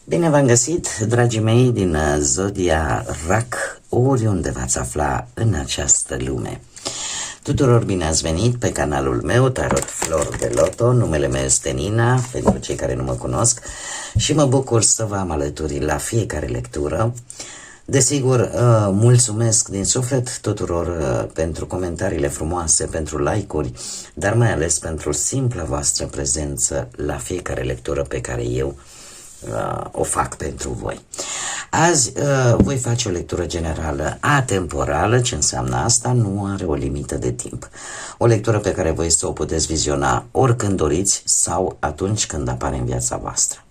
Bine v-am găsit, dragii mei din Zodia Rac, oriunde v-ați afla în această lume. Tuturor bine ați venit pe canalul meu, Tarot Flor de Loto. Numele meu este Nina, pentru cei care nu mă cunosc, și mă bucur să vă am alături la fiecare lectură. Desigur, mulțumesc din suflet tuturor pentru comentariile frumoase, pentru like-uri, dar mai ales pentru simpla voastră prezență la fiecare lectură pe care eu o fac pentru voi. Azi voi face o lectură generală atemporală. Ce înseamnă asta? Nu are o limită de timp. O lectură pe care voi să o puteți viziona oricând doriți sau atunci când apare în viața voastră.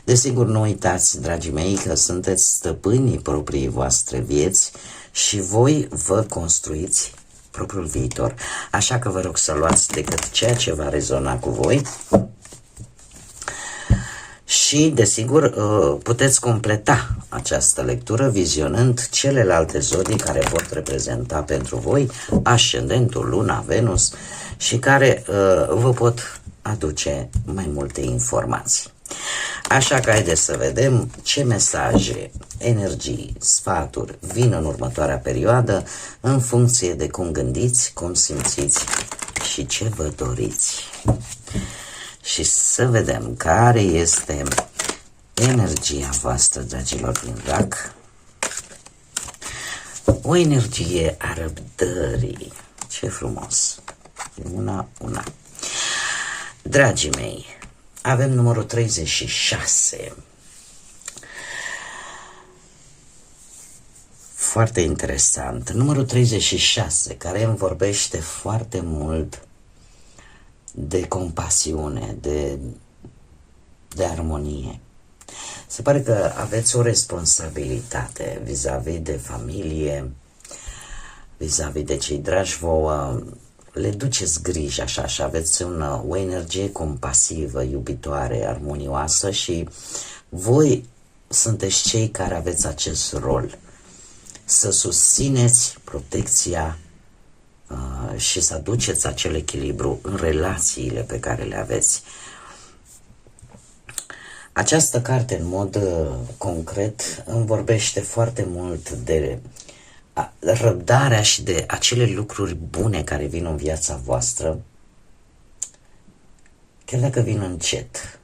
Desigur, nu uitați, dragii mei, că sunteți stăpânii proprii voastre vieți și voi vă construiți propriul viitor. Așa că vă rog să luați decât ceea ce va rezona cu voi. Și, desigur, puteți completa această lectură vizionând celelalte zodii care pot reprezenta pentru voi ascendentul, luna, Venus și care vă pot aduce mai multe informații. Așa că haideți să vedem ce mesaje, energii, sfaturi vin în următoarea perioadă în funcție de cum gândiți, cum simțiți și ce vă doriți. Și să vedem care este energia voastră, dragilor din Rac. O energie a răbdării. Ce frumos! Una. Dragii mei, avem numărul 36. Foarte interesant. Numărul 36, care îmi vorbește foarte mult de compasiune, de armonie. Se pare că aveți o responsabilitate vis-a-vis de familie, vis-a-vis de cei dragi vouă, le duceți grijă așa și aveți o energie compasivă, iubitoare, armonioasă și voi sunteți cei care aveți acest rol să susțineți protecția și să aduceți acel echilibru în relațiile pe care le aveți. Această carte, în mod concret, îmi vorbește foarte mult de răbdarea și de acele lucruri bune care vin în viața voastră, chiar dacă vin încet.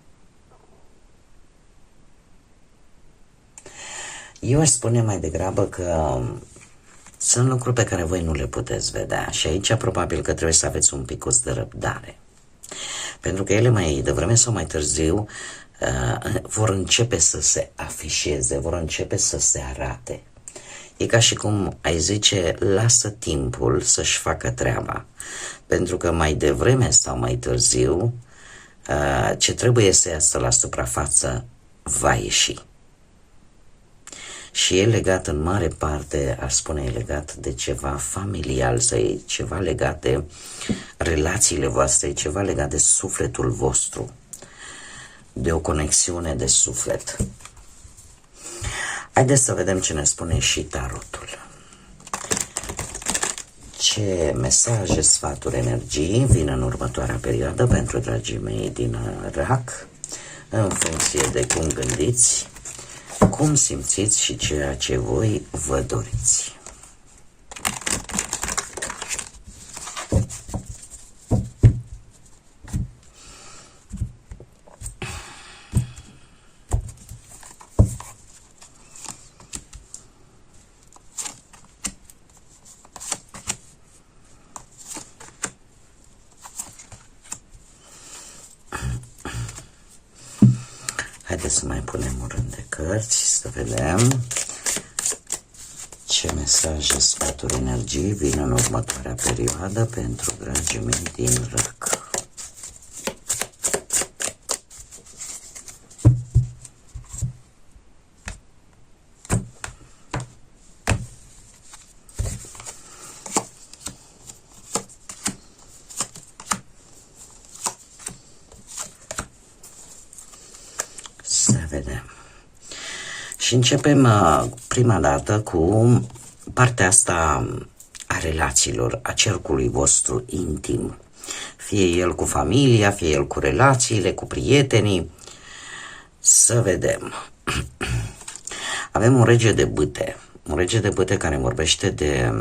Eu aș spune mai degrabă că sunt lucruri pe care voi nu le puteți vedea și aici probabil că trebuie să aveți un pic de răbdare. Pentru că ele mai devreme sau mai târziu vor începe să se afișeze, vor începe să se arate. E ca și cum ai zice, lasă timpul să-și facă treaba. Pentru că mai devreme sau mai târziu ce trebuie să iasă la suprafață va ieși. Și e legat în mare parte, aș spune, e legat de ceva familial, sau e ceva legat de relațiile voastre, e ceva legat de sufletul vostru, de o conexiune de suflet. Haideți să vedem ce ne spune și tarotul. Ce mesaje, sfaturi, energii vin în următoarea perioadă pentru dragii mei din Rac, în funcție de cum gândiți, cum simțiți și ceea ce voi vă doriți. Haideți să mai punem un rând de cărți, să vedem ce mesaje, sfaturi, energii vin în următoarea perioadă pentru dragii mei din Rac. Să vedem. Și începem prima dată cu partea asta a relațiilor, a cercului vostru intim. Fie el cu familia, fie el cu relațiile, cu prietenii. Să vedem. Avem un rege de bâte. Un rege de bâte care vorbește de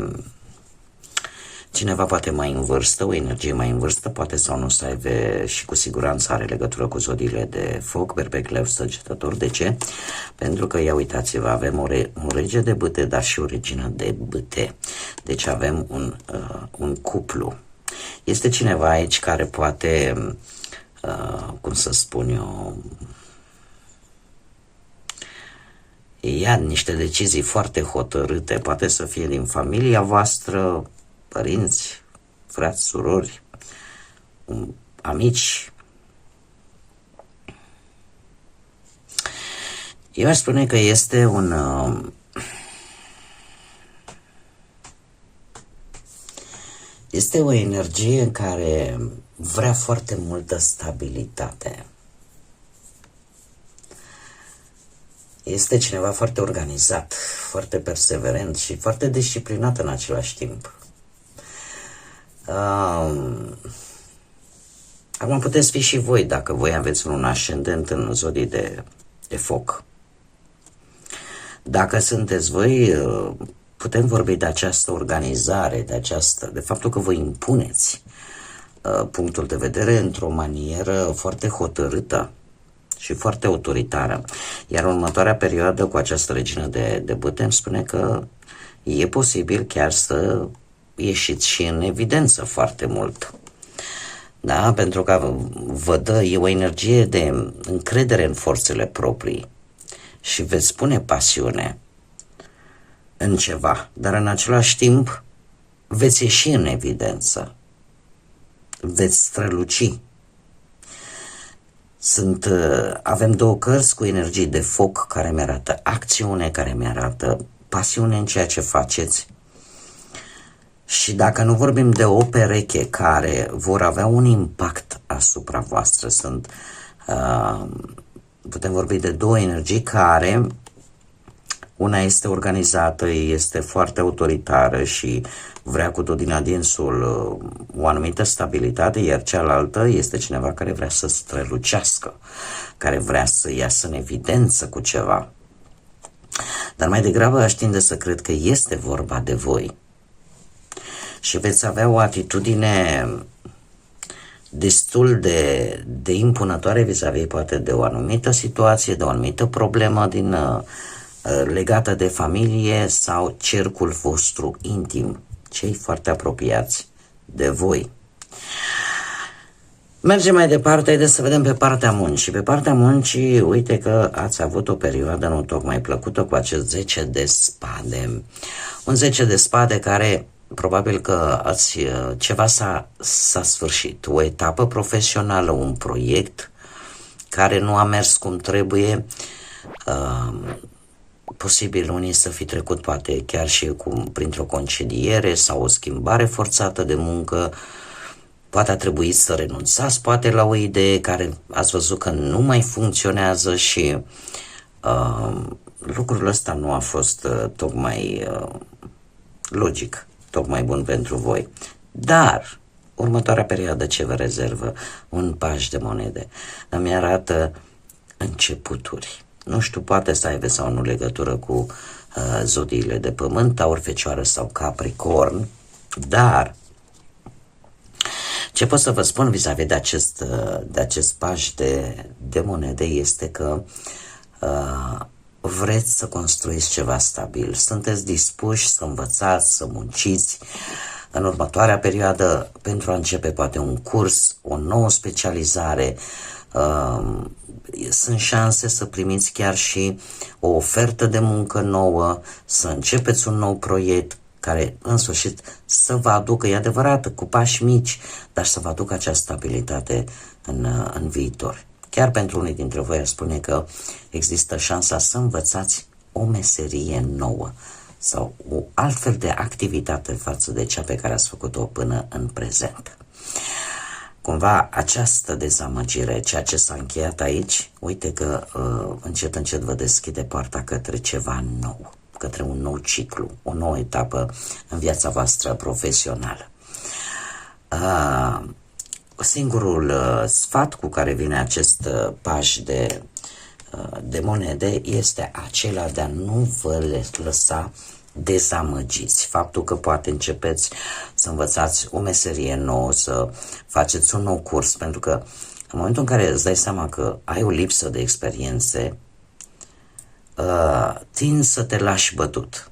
cineva poate mai în vârstă, o energie mai în vârstă, poate sau nu să aibă și cu siguranță are legătură cu zodiile de foc, berbec, leu, săgetător. De ce? Pentru că, ia uitați-vă, avem un rege de bâte, dar și o regină de bâte. Deci avem un cuplu. Este cineva aici care poate, cum să spun eu, ia niște decizii foarte hotărâte, poate să fie din familia voastră, părinți, frați, surori, amici. Eu aș spune că este este o energie care vrea foarte multă stabilitate. Este cineva foarte organizat, foarte perseverent și foarte disciplinat în același timp. Acum puteți fi și voi, dacă voi aveți un ascendent în zodii de foc. Dacă sunteți voi, putem vorbi de această organizare, de faptul că vă impuneți punctul de vedere într-o manieră foarte hotărâtă și foarte autoritară. Iar următoarea perioadă cu această regină de bâte îmi spune că e posibil chiar să ieșiți și în evidență foarte mult. Da? Pentru că vă dă o energie de încredere în forțele proprii și veți pune pasiune în ceva, dar în același timp veți ieși în evidență, veți străluci. Avem două cărți cu energii de foc care mi arată acțiune, care mi arată pasiune în ceea ce faceți. Și dacă nu vorbim de o pereche care vor avea un impact asupra voastră, putem vorbi de două energii care, una este organizată, este foarte autoritară și vrea cu tot din adinsul o anumită stabilitate, iar cealaltă este cineva care vrea să strălucească, care vrea să iasă în evidență cu ceva. Dar mai degrabă aș tinde să cred că este vorba de voi. Și veți avea o atitudine destul de impunătoare vis-a-vis poate de o anumită situație, de o anumită problemă legată de familie sau cercul vostru intim, cei foarte apropiați de voi. Mergem mai departe, haideți să vedem pe partea muncii. Pe partea muncii, uite că ați avut o perioadă nu tocmai plăcută cu acest 10 de spade. Un 10 de spade care probabil că ceva s-a sfârșit, o etapă profesională, un proiect care nu a mers cum trebuie, posibil unii să fi trecut poate chiar și printr-o concediere sau o schimbare forțată de muncă, poate a trebuit să renunțați poate la o idee care ați văzut că nu mai funcționează și lucrul ăsta nu a fost tocmai logic, tocmai bun pentru voi. Dar următoarea perioadă ce vă rezervă? Un paș de monede. Îmi arată începuturi. Nu știu, poate să aibă sau nu legătură cu zodiile de pământ, Taur, Fecioară sau Capricorn, dar ce pot să vă spun vis-a-vis de acest paș de monede este că vreți să construiți ceva stabil, sunteți dispuși să învățați, să munciți în următoarea perioadă pentru a începe poate un curs, o nouă specializare. Sunt șanse să primiți chiar și o ofertă de muncă nouă, să începeți un nou proiect care în sfârșit să vă aducă, e adevărat, cu pași mici, dar să vă aducă acea stabilitate în viitor. Chiar pentru unii dintre voi ar spune că există șansa să învățați o meserie nouă sau o altfel de activitate față de cea pe care ați făcut-o până în prezent. Cumva această dezamăgire, ceea ce s-a încheiat aici, uite că încet, încet vă deschide poarta către ceva nou, către un nou ciclu, o nouă etapă în viața voastră profesională. Singurul sfat cu care vine acest paș de monede este acela de a nu vă lăsa dezamăgiți. Faptul că poate începeți să învățați o meserie nouă, să faceți un nou curs, pentru că în momentul în care îți dai seama că ai o lipsă de experiențe, tind să te lași bătut.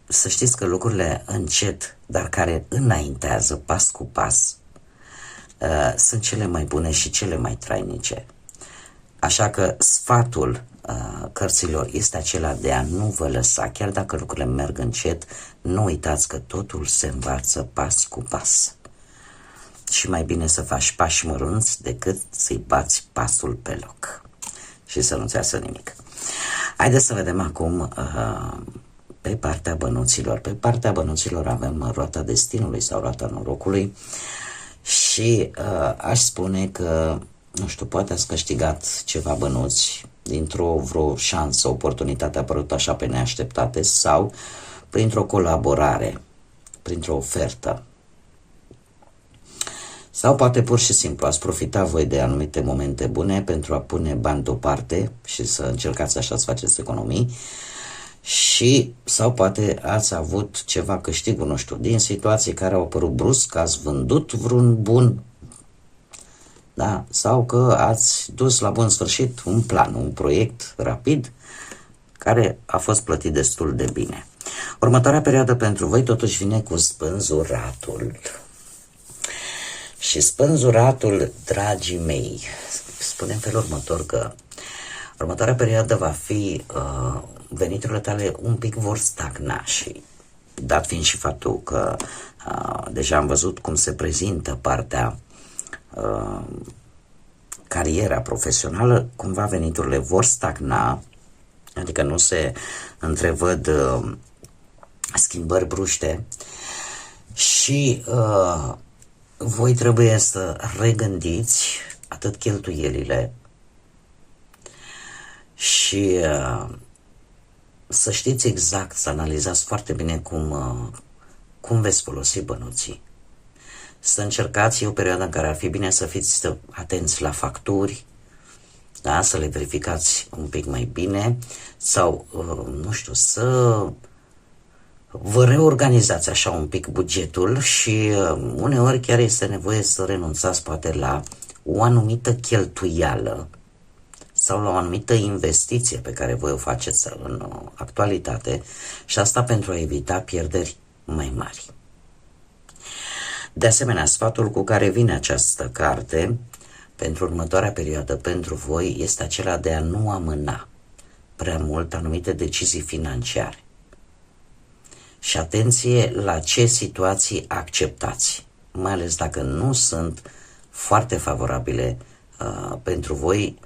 Să știți că lucrurile încet, dar care înaintează pas cu pas, sunt cele mai bune și cele mai trainice. Așa că sfatul cărților este acela de a nu vă lăsa, chiar dacă lucrurile merg încet, nu uitați că totul se învață pas cu pas. Și mai bine să faci pași mărunți decât să-i bați pasul pe loc și să nu-ți iasă nimic. Haideți să vedem acum pe partea bănuților. Pe partea bănuților avem roata destinului sau roata norocului și aș spune că, nu știu, poate ați câștigat ceva bănuți dintr-o vreo șansă, oportunitate a apărut așa pe neașteptate sau printr-o colaborare, printr-o ofertă. Sau poate pur și simplu ați profitat voi de anumite momente bune pentru a pune bani deoparte și să încercați așa să faceți economii și sau poate ați avut ceva câștig, nu știu, din situații care au apărut brusc, ați vândut vreun bun, da? Sau că ați dus la bun sfârșit un plan, un proiect rapid care a fost plătit destul de bine. Următoarea perioadă pentru voi totuși vine cu spânzuratul. Și spânzuratul, dragii mei, spune în felul următor că următoarea perioadă va fi, veniturile tale un pic vor stagna și dat fiind și faptul că deja am văzut cum se prezintă partea cariera profesională, cumva veniturile vor stagna, adică nu se întrevăd schimbări bruște și voi trebuie să regândiți atât cheltuielile și să știți exact, să analizați foarte bine cum veți folosi bănuții. Să încercați, e o perioadă în care ar fi bine să fiți atenți la facturi, da? Să le verificați un pic mai bine sau, nu știu, să vă reorganizați așa un pic bugetul și uneori chiar este nevoie să renunțați poate la o anumită cheltuială sau la o anumită investiție pe care voi o faceți în actualitate și asta pentru a evita pierderi mai mari. De asemenea, sfatul cu care vine această carte pentru următoarea perioadă pentru voi este acela de a nu amâna prea mult anumite decizii financiare. Și atenție la ce situații acceptați, mai ales dacă nu sunt foarte favorabile pentru voi,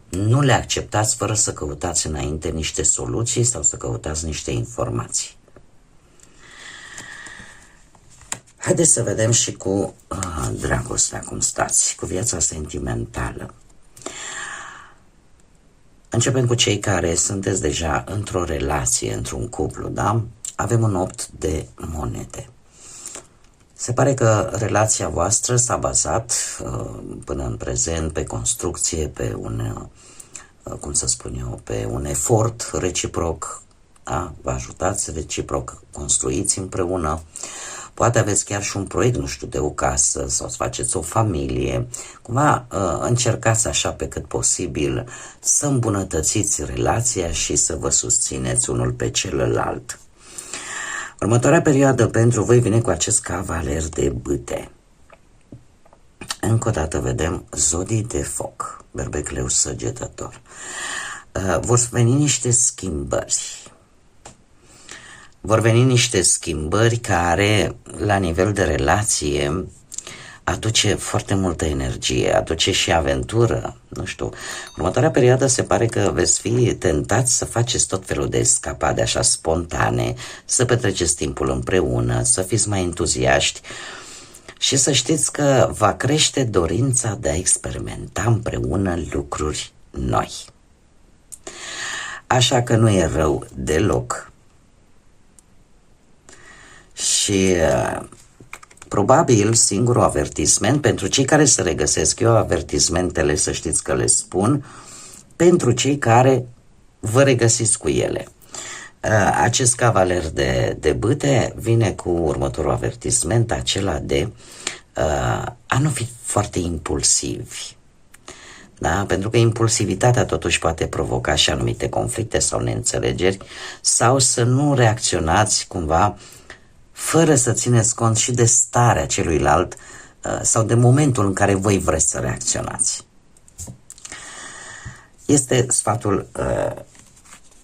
nu le acceptați fără să căutați înainte niște soluții sau să căutați niște informații. Haideți să vedem și cu dragostea cum stați, cu viața sentimentală. Începem cu cei care sunteți deja într-o relație, într-un cuplu, da? Avem un 8 de monede. Se pare că relația voastră s-a bazat până în prezent pe construcție, pe un, cum să spun eu, pe un efort reciproc, da? Vă ajutați reciproc, construiți împreună. Poate aveți chiar și un proiect, nu știu, de o casă sau să faceți o familie. Cumva încercați așa pe cât posibil să îmbunătățiți relația și să vă susțineți unul pe celălalt. Următoarea perioadă pentru voi vine cu acest cavaler de bâte. Încă o dată vedem zodii de foc, berbecleu săgetător. Vor veni niște schimbări. Vor veni niște schimbări care, la nivel de relație, aduce foarte multă energie, aduce și aventură, nu știu. Următoarea perioadă se pare că veți fi tentați să faceți tot felul de escapade așa spontane, să petreceți timpul împreună, să fiți mai entuziaști și să știți că va crește dorința de a experimenta împreună lucruri noi. Așa că nu e rău deloc. Și probabil singurul avertisment pentru cei care se regăsesc, eu avertismentele să știți că le spun, pentru cei care vă regăsiți cu ele. Acest cavaler de bâte vine cu următorul avertisment, acela de a nu fi foarte impulsivi. Da? Pentru că impulsivitatea totuși poate provoca și anumite conflicte sau neînțelegeri, sau să nu reacționați cumva fără să țineți cont și de starea celuilalt sau de momentul în care voi vreți să reacționați. Este sfatul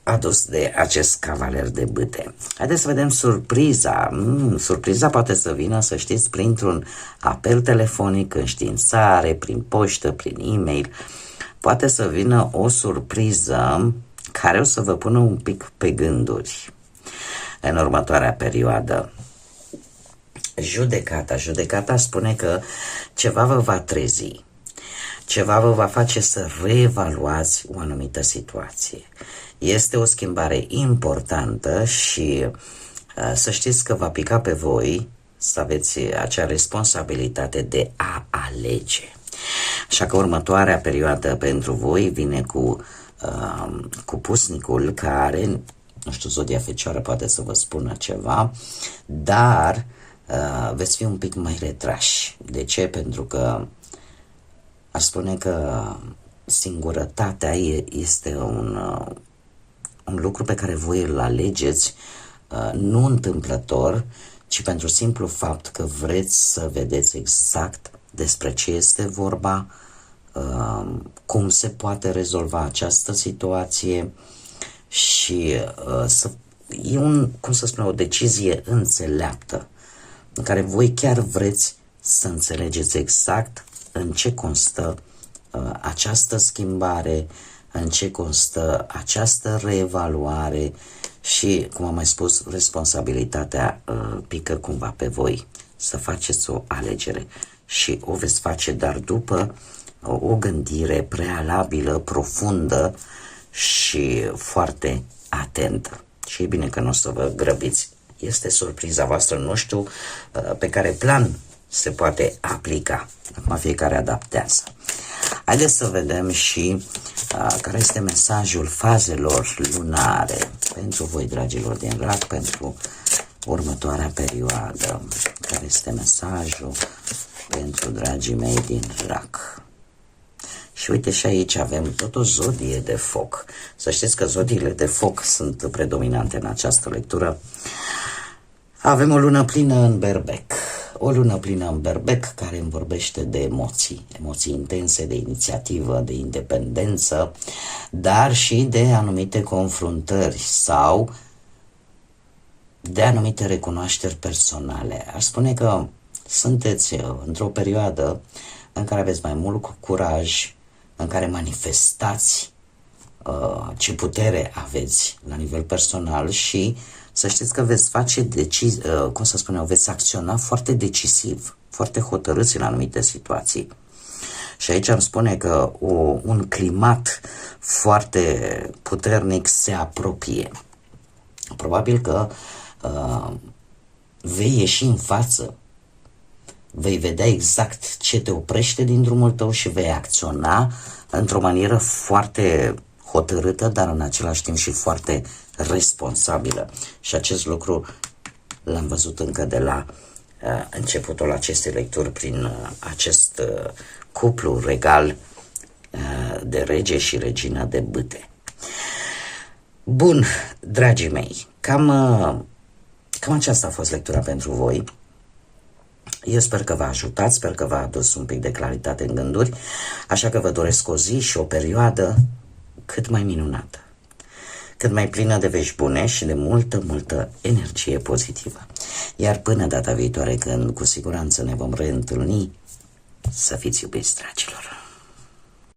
adus de acest cavaler de bâte. Haideți să vedem surpriza. Surpriza poate să vină, să știți, printr-un apel telefonic, înștiințare, prin poștă, prin e-mail. Poate să vină o surpriză care o să vă pună un pic pe gânduri în următoarea perioadă. Judecata spune că ceva vă va trezi, ceva vă va face să reevaluați o anumită situație. Este o schimbare importantă și să știți că va pica pe voi să aveți acea responsabilitate de a alege. Așa că următoarea perioadă pentru voi vine cu pusnicul care, nu știu, zodia Fecioară poate să vă spună ceva, dar veți fi un pic mai retrași. De ce? Pentru că aș spune că singurătatea este un lucru pe care voi îl alegeți nu întâmplător, ci pentru simplu fapt că vreți să vedeți exact despre ce este vorba, cum se poate rezolva această situație și e o decizie înțeleaptă în care voi chiar vreți să înțelegeți exact în ce constă această schimbare, în ce constă această reevaluare și, cum am mai spus, responsabilitatea pică cumva pe voi să faceți o alegere și o veți face, dar după o gândire prealabilă, profundă și foarte atentă. Și e bine că nu o să vă grăbiți. Este surpriza voastră, nu știu pe care plan se poate aplica. Acum fiecare adaptează. Haideți să vedem și care este mesajul fazelor lunare pentru voi, dragilor din RAC, pentru următoarea perioadă. Care este mesajul pentru dragii mei din RAC? Și uite, și aici avem tot o zodie de foc. Să știți că zodiile de foc sunt predominante în această lectură. Avem o lună plină în Berbec. O lună plină în Berbec care îmi vorbește de emoții intense, de inițiativă, de independență, dar și de anumite confruntări sau de anumite recunoașteri personale. Aș spune că sunteți într-o perioadă în care aveți mai mult curaj, în care manifestați ce putere aveți la nivel personal și să știți că veți face veți acționa foarte decisiv, foarte hotărâți în anumite situații. Și aici îmi spune că un climat foarte puternic se apropie. Probabil că vei ieși în față, vei vedea exact ce te oprește din drumul tău și vei acționa într-o manieră foarte hotărâtă, dar în același timp și foarte responsabilă. Și acest lucru l-am văzut încă de la începutul acestei lecturi prin acest cuplu regal de rege și regină de bâte. Bun, dragii mei, cam aceasta a fost lectura pentru voi. Eu sper că v-a ajutat, sper că v-a adus un pic de claritate în gânduri, așa că vă doresc o zi și o perioadă cât mai minunată, cât mai plină de vești bune și de multă energie pozitivă. Iar până data viitoare, când cu siguranță ne vom reîntâlni, să fiți iubiți, dragilor!